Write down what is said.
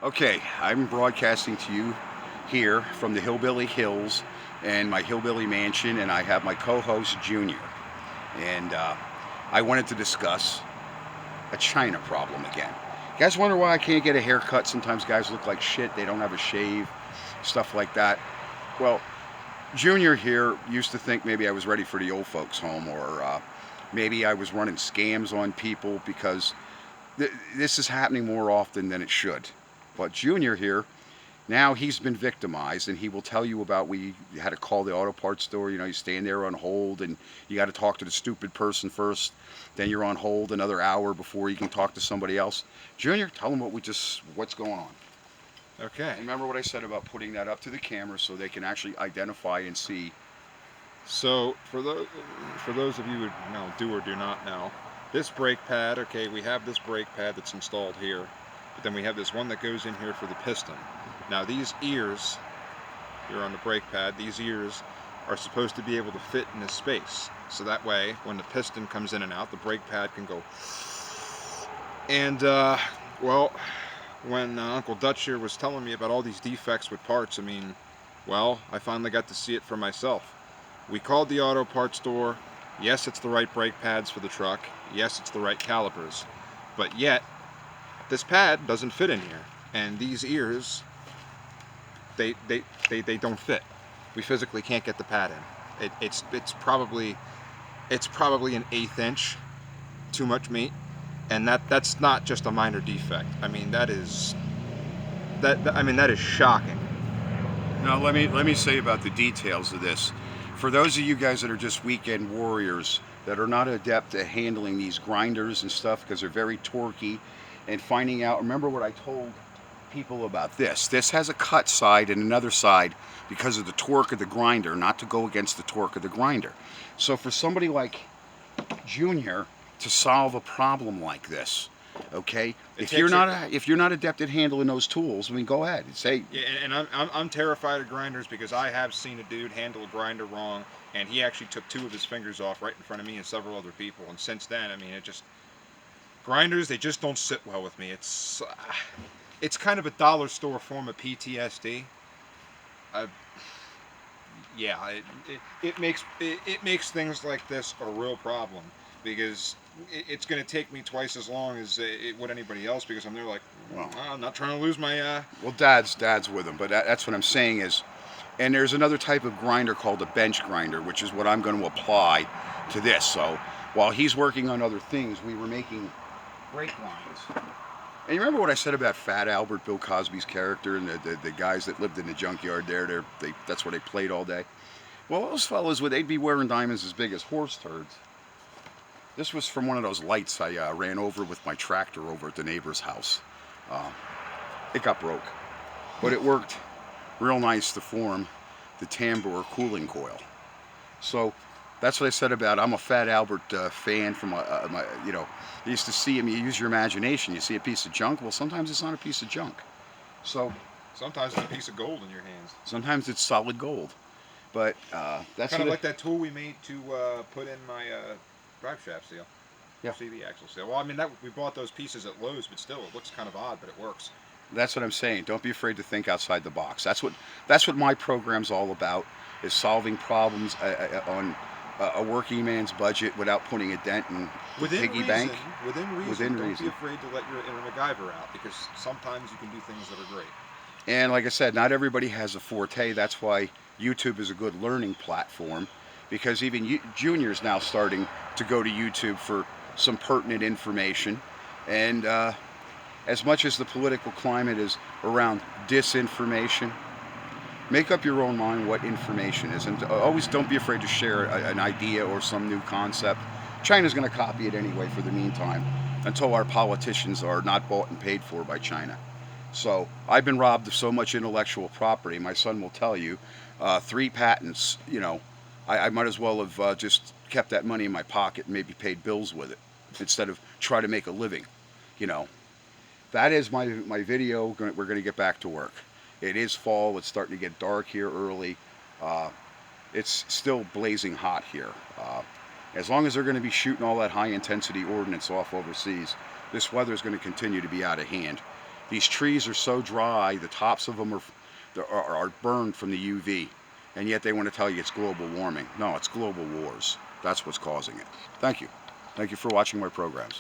Okay, I'm broadcasting to you here from the Hillbilly Hills and my Hillbilly Mansion, and I have my co-host Junior. And I wanted to discuss a China problem again. You guys wonder why I can't get a haircut? Sometimes guys look like shit. They don't have a shave, stuff like that. Well, Junior here used to think maybe I was ready for the old folks' home, or maybe I was running scams on people because this is happening more often than it should. But Junior here, now he's been victimized, and he will tell you about we had to call the auto parts store. You stand there on hold, and you got to talk to the stupid person first. Then you're on hold another hour before you can talk to somebody else. Junior, tell them what's going on. Okay. And remember what I said about putting that up to the camera so they can actually identify and see. So for those of you who do or do not know, this brake pad. Okay, we have this brake pad that's installed here, but then we have this one that goes in here for the piston. Now these ears here on the brake pad, these ears are supposed to be able to fit in this space. So that way, when the piston comes in and out, the brake pad can go. And well, when Uncle Dutch here was telling me about all these defects with parts, I finally got to see it for myself. We called the auto parts store. Yes, it's the right brake pads for the truck. Yes, it's the right calipers. But yet, this pad doesn't fit in here. And these ears, they don't fit. We physically can't get the pad in. It's probably an 1/8 inch too much meat. And that's not just a minor defect. That is shocking. Now let me say about the details of this. For those of you guys that are just weekend warriors that are not adept at handling these grinders and stuff because they're very torquey and finding out, remember what I told people about this. This has a cut side and another side because of the torque of the grinder, not to go against the torque of the grinder. So for somebody like Junior to solve a problem like this, okay, if you're not adept at handling those tools, go ahead and say. Yeah, and I'm terrified of grinders because I have seen a dude handle a grinder wrong, and he actually took 2 of his fingers off right in front of me and several other people. And since then, grinders, they just don't sit well with me. It's kind of a dollar store form of PTSD. It makes things like this a real problem because it's going to take me twice as long as it would anybody else because I'm there like, well, I'm not trying to lose my. Well, dad's with him, but that's what I'm saying is, and there's another type of grinder called a bench grinder, which is what I'm going to apply to this. So while he's working on other things, we were making brake lines. And you remember what I said about Fat Albert, Bill Cosby's character, and the guys that lived in the junkyard there? That's where they played all day. Well, those fellas, they'd be wearing diamonds as big as horse turds. This was from one of those lights I ran over with my tractor over at the neighbor's house. It got broke, but it worked real nice to form the tambour cooling coil. So that's what I said about I'm a Fat Albert fan from you used to see him. You use your imagination. You see a piece of junk. Well, sometimes it's not a piece of junk. So sometimes it's a piece of gold in your hands. Sometimes it's solid gold. But that's kind of like that tool we made to put in my drive shaft seal. Yeah. CV axle seal. Well, we bought those pieces at Lowe's, but still, it looks kind of odd, but it works. That's what I'm saying. Don't be afraid to think outside the box. That's what my program's all about, is solving problems on a working man's budget without putting a dent in the piggy bank. Within reason. Don't be afraid to let your inner MacGyver out, because sometimes you can do things that are great. And like I said, not everybody has a forte. That's why YouTube is a good learning platform, because even Junior's now starting to go to YouTube for some pertinent information. And as much as the political climate is around disinformation, make up your own mind what information is. And always don't be afraid to share an idea or some new concept. China's going to copy it anyway for the meantime, until our politicians are not bought and paid for by China. So I've been robbed of so much intellectual property. My son will tell you, 3 patents. I might as well have just kept that money in my pocket and maybe paid bills with it instead of try to make a living. That is my video. We're going to get back to work. It is fall. It's starting to get dark here early. It's still blazing hot here. As long as they're going to be shooting all that high intensity ordnance off overseas, this weather is going to continue to be out of hand. These trees are so dry, the tops of them are burned from the UV, and yet they want to tell you it's global warming. No, it's global wars. That's what's causing it. Thank you. Thank you for watching my programs.